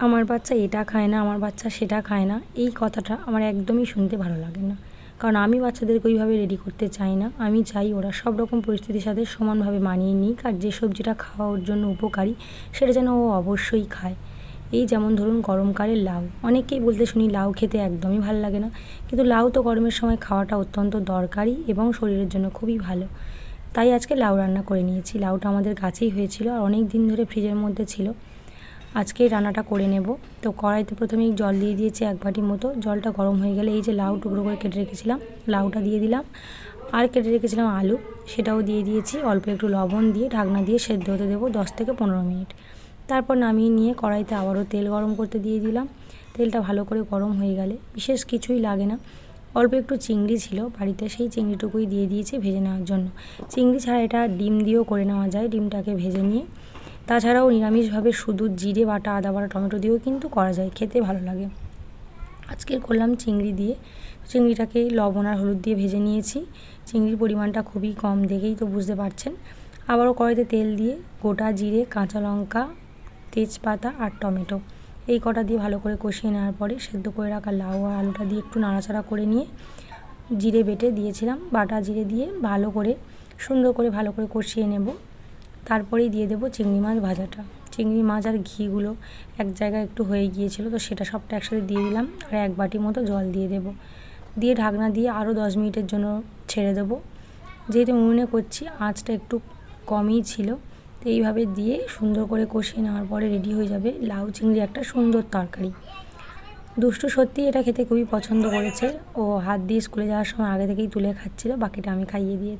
আমার বাচ্চা এটা খায় না, আমার বাচ্চা সেটা খায় না, এই কথাটা আমার একদমই শুনতে ভালো লাগে না। কারণ আমি বাচ্চাদেরকে ওইভাবে রেডি করতে চাই না। আমি চাই ওরা সব রকম পরিস্থিতির সাথে সমানভাবে মানিয়ে নিক, আর যে সবজিটা খাওয়া ওর জন্য উপকারী সেটা যেন ও অবশ্যই খায়। এই যেমন ধরুন গরমকালে লাউ, অনেককেই বলতে শুনি লাউ খেতে একদমই ভালো লাগে না, কিন্তু লাউ তো গরমের সময় খাওয়াটা অত্যন্ত দরকারি এবং শরীরের জন্য খুবই ভালো। তাই আজকে লাউ রান্না করে নিয়েছি। লাউটা আমাদের গাছেই হয়েছিল আর অনেক দিন ধরে ফ্রিজের মধ্যে ছিল। আজকে রান্নাটা করে নেব। তো কড়াইতে প্রথমেই জল দিয়ে দিয়েছি 1 বাটি মতো। জলটা গরম হয়ে গেলে এই যে লাউ টুকরো করে কেটে রেখেছিলাম, লাউটা দিয়ে দিলাম। আর কেটে রেখেছিলাম আলু, সেটাও দিয়ে দিয়েছি। অল্প একটু লবণ দিয়ে ঢাকনা দিয়ে সেদ্ধ হতে দেবো 10 থেকে 15 মিনিট। তারপর নামিয়ে নিয়ে কড়াইতে আবারও তেল গরম করতে দিয়ে দিলাম। তেলটা ভালো করে গরম হয়ে গেলে বিশেষ কিছুই লাগে না, অল্প একটু চিংড়ি ছিল বাড়িতে, সেই চিংড়িটুকুই দিয়ে দিয়েছি ভেজে নেওয়ার জন্য। চিংড়ি ছাড়া এটা ডিম দিয়েও করে নেওয়া যায়, ডিমটাকে ভেজে নিয়ে। তাছাড়াও নিরামিষভাবে শুধু জিরে বাটা, আদা বাটা, টমেটো দিয়েও কিন্তু করা যায়, খেতে ভালো লাগে। আজকে করলাম চিংড়ি দিয়ে। চিংড়িটাকে লবণ আর হলুদ দিয়ে ভেজে নিয়েছি। চিংড়ির পরিমাণটা খুবই কম, দেখেই তো বুঝতে পারছেন। আবারও কড়াইতে তেল দিয়ে গোটা জিরে, কাঁচা লঙ্কা, তেজপাতা আর টমেটো এই কটা দিয়ে ভালো করে কষিয়ে নেওয়ার পরে সেদ্ধ করে রাখা লাউ আর আলুটা দিয়ে একটু নাড়াচাড়া করে নিয়ে জিরে বেটে দিয়েছিলাম, বাটা জিরে দিয়ে সুন্দর করে ভালো করে কষিয়ে নেব। তারপরেই দিয়ে দেবো চিংড়ি মাছ ভাজাটা। চিংড়ি মাছ আর ঘিগুলো এক জায়গায় একটু হয়ে গিয়েছিলো, তো সেটা সবটা একসাথে দিয়ে দিলাম আর 1 বাটি মতো জল দিয়ে দেবো। দিয়ে ঢাকনা দিয়ে আরও 10 মিনিটের জন্য ছেড়ে দেবো। যেহেতু উনুনে করছি, আঁচটা একটু কমই ছিল। তো এইভাবে দিয়ে সুন্দর করে কষিয়ে নেওয়ার পরে রেডি হয়ে যাবে লাউ চিংড়ি একটা সুন্দর তরকারি। দুষ্টু সত্যিই এটা খেতে খুবই পছন্দ করেছে। ও হাত দিয়ে স্কুলে যাওয়ার সময় আগে থেকেই তুলে খাচ্ছিল, বাকিটা আমি খাইয়ে দিয়েছি।